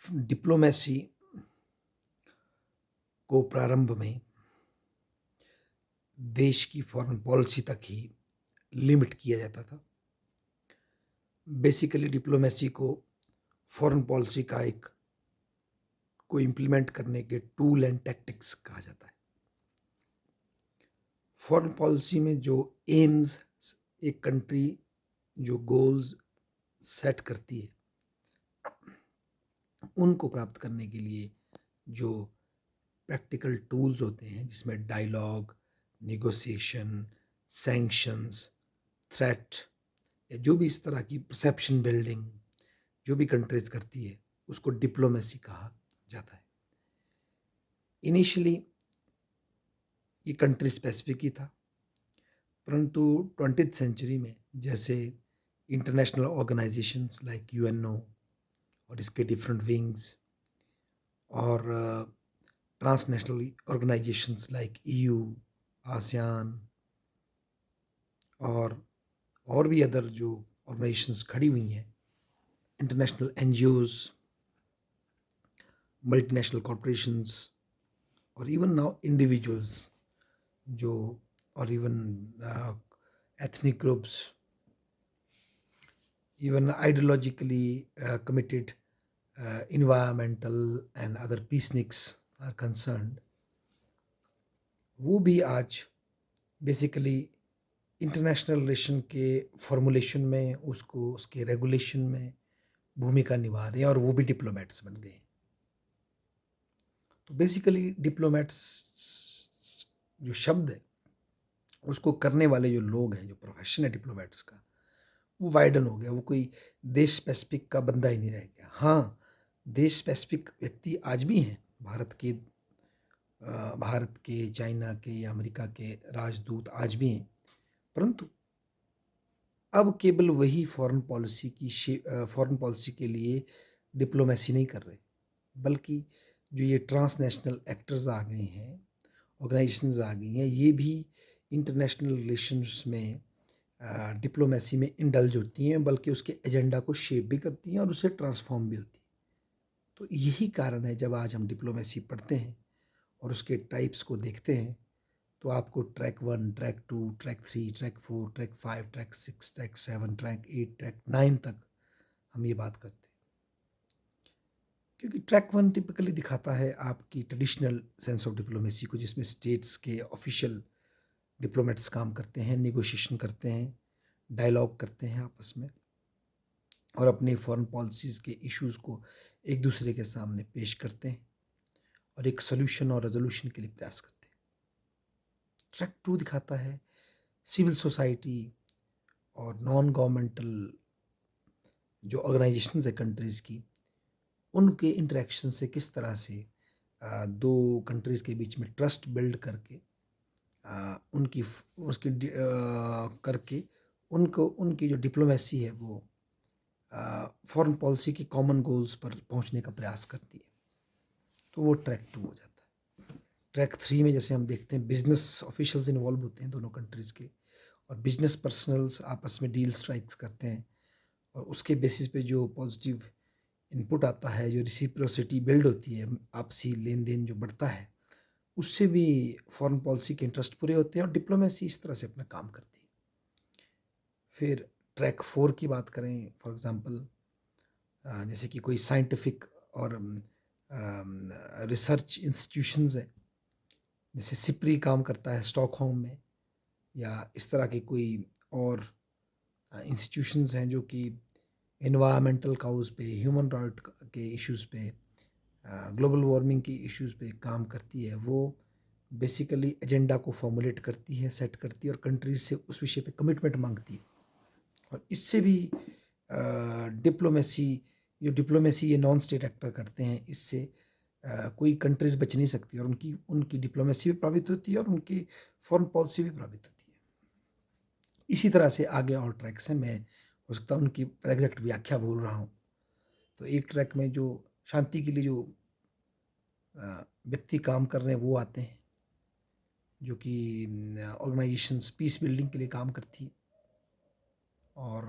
Diplomacy को प्रारंभ में देश की फॉरेन पॉलिसी तक ही लिमिट किया जाता था। बेसिकली डिप्लोमेसी को फॉरेन पॉलिसी का एक को इम्प्लीमेंट करने के टूल एंड टैक्टिक्स कहा जाता है। फॉरेन पॉलिसी में जो एम्स एक कंट्री जो गोल्स सेट करती है, उनको प्राप्त करने के लिए जो प्रैक्टिकल टूल्स होते हैं, जिसमें डायलॉग, नेगोशिएशन, सैंक्शंस, थ्रेट या जो भी इस तरह की परसेप्शन बिल्डिंग जो भी कंट्रीज करती है, उसको डिप्लोमेसी कहा जाता है। इनिशियली ये कंट्री स्पेसिफिक ही था, परंतु 20th सेंचुरी में जैसे इंटरनेशनल ऑर्गेनाइजेशंस लाइक यूएनओ और इसके डिफरेंट विंग्स और transnational organisations like EU, ASEAN और भी अदर जो ऑर्गेनाइजेशंस खड़ी हुई हैं, इंटरनेशनल एनजीओज, मल्टीनेशनल कॉरपोरेशंस और इवन नाउ इंडिविजुअल्स जो और even ethnic groups, even ideologically committed environmental and other peaceniks are concerned, वो भी आज बेसिकली इंटरनेशनल रिलेशन के फॉर्मुलेशन में, उसको उसके रेगुलेशन में भूमिका निभा रहे हैं और वो भी डिप्लोमेट्स बन गए। तो बेसिकली डिप्लोमेट्स जो शब्द है, उसको करने वाले जो लोग हैं, जो प्रोफेशन है डिप्लोमेट्स का, वो वाइडन हो गया। वो कोई देश स्पेसिफिक का बंदा ही नहीं रह गया। हाँ, देश स्पेसिफिक व्यक्ति आज भी हैं, भारत के, चाइना के या अमेरिका के राजदूत आज भी हैं, परंतु अब केवल वही फॉरेन पॉलिसी के लिए डिप्लोमेसी नहीं कर रहे, बल्कि जो ये ट्रांसनेशनल एक्टर्स आ गए हैं, ऑर्गेनाइजेशंस आ गई हैं, ये भी इंटरनेशनल रिलेशंस में डिप्लोमेसी में इंडल्ज होती हैं, बल्कि उसके एजेंडा को शेप भी करती हैं और उसे ट्रांसफॉर्म भी होती है। तो यही कारण है, जब आज हम डिप्लोमेसी पढ़ते हैं और उसके टाइप्स को देखते हैं, तो आपको track 1, track 2, track 3, track 4, track 5, track 6, track 7, track 8, track 9 तक हम ये बात करते हैं। क्योंकि ट्रैक 1 टिपिकली दिखाता है आपकी ट्रेडिशनल सेंस ऑफ डिप्लोमेसी को, जिसमें स्टेट्स के ऑफिशियल डिप्लोमेट्स काम करते हैं, नेगोशिएशन करते हैं, डायलॉग करते हैं आपस में और अपनी फॉरेन पॉलिसीज़ के इश्यूज़ को एक दूसरे के सामने पेश करते हैं और एक सोल्यूशन और रेजोल्यूशन के लिए प्रयास करते हैं। ट्रैक 2 दिखाता है सिविल सोसाइटी और नॉन गवर्नमेंटल जो ऑर्गेनाइजेशंस है कंट्रीज़ की, उनके इंटरेक्शन से किस तरह से दो कंट्रीज़ के बीच में ट्रस्ट बिल्ड करके उनकी उसकी करके उनको उनकी जो डिप्लोमेसी है वो फॉरेन पॉलिसी के कॉमन गोल्स पर पहुंचने का प्रयास करती है। तो वो ट्रैक 2 हो जाता है। ट्रैक 3 में जैसे हम देखते हैं बिजनेस ऑफिशियल्स इन्वॉल्व होते हैं दोनों कंट्रीज़ के, और बिजनेस पर्सनल्स आपस में डील स्ट्राइक्स करते हैं और उसके बेसिस पे जो पॉजिटिव इनपुट आता है, जो रिसिप्रोसिटी बिल्ड होती है, आपसी लेन देन जो बढ़ता है, उससे भी फॉरेन पॉलिसी के इंटरेस्ट पूरे होते हैं और डिप्लोमेसी इस तरह से अपना काम करती है। फिर ट्रैक 4 की बात करें, फॉर एग्जांपल जैसे कि कोई साइंटिफिक और रिसर्च इंस्टीट्यूशंस है, जैसे सिप्री काम करता है स्टॉकहोम में, या इस तरह के कोई और इंस्टीट्यूशंस हैं जो कि एनवायरमेंटल काउज पे, ह्यूमन राइट के इश्यूज़ पे, ग्लोबल वार्मिंग की इश्यूज़ पे काम करती है। वो बेसिकली एजेंडा को फॉर्मुलेट करती है, सेट करती है और कंट्रीज से उस विषय पे कमिटमेंट मांगती है। और इससे भी डिप्लोमेसी ये नॉन स्टेट एक्टर करते हैं, इससे कोई कंट्रीज बच नहीं सकती और उनकी उनकी डिप्लोमेसी भी प्रभावित होती है और उनकी फॉरेन पॉलिसी भी प्रभावित होती है। इसी तरह से आगे और ट्रैक्स हैं, मैं हो सकता है उनकी एग्जैक्ट व्याख्या भूल रहा हूँ। तो एक ट्रैक में जो शांति के लिए जो व्यक्ति काम कर रहे हैं वो आते हैं, जो कि ऑर्गेनाइजेशंस पीस बिल्डिंग के लिए काम करती है। और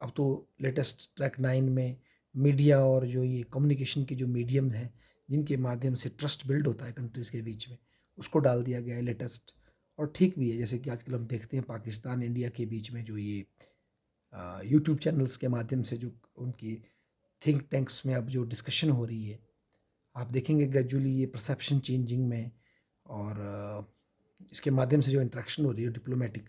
अब तो लेटेस्ट ट्रैक 9 में मीडिया और जो ये कम्युनिकेशन के जो मीडियम हैं, जिनके माध्यम से ट्रस्ट बिल्ड होता है कंट्रीज़ के बीच में, उसको डाल दिया गया है लेटेस्ट। और ठीक भी है, जैसे कि आजकल हम देखते हैं पाकिस्तान, इंडिया के बीच में जो ये यूट्यूब चैनल्स के माध्यम से जो उनकी थिंक टैंक्स में अब जो डिस्कशन हो रही है, आप देखेंगे ग्रेजुअली ये परसेप्शन चेंजिंग में और इसके माध्यम से जो इंटरेक्शन हो रही है, डिप्लोमेटिक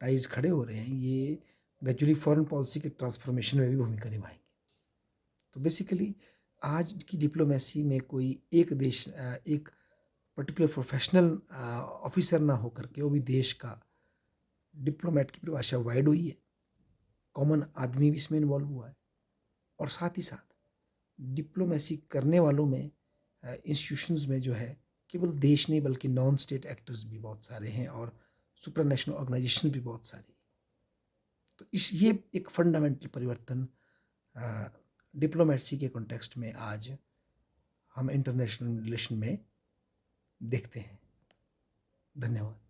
टाइज़ खड़े हो रहे हैं, ये ग्रेजुअली फॉरेन पॉलिसी के ट्रांसफॉर्मेशन में भी भूमिका निभाएँगे। तो बेसिकली आज की डिप्लोमेसी में कोई एक देश एक पर्टिकुलर प्रोफेशनल ऑफिसर ना होकर के वो भी देश का डिप्लोमेट की परिभाषा वाइड हुई है। कॉमन आदमी भी इसमें इन्वॉल्व हुआ है और साथ ही साथ डिप्लोमेसी करने वालों में इंस्टीट्यूशंस में जो है केवल देश नहीं बल्कि नॉन स्टेट एक्टर्स भी बहुत सारे हैं और सुप्रानेशनल ऑर्गेनाइजेशन भी बहुत सारी हैं। तो इस ये एक फंडामेंटल परिवर्तन डिप्लोमेसी के कॉन्टेक्स्ट में आज हम इंटरनेशनल रिलेशन में देखते हैं। धन्यवाद।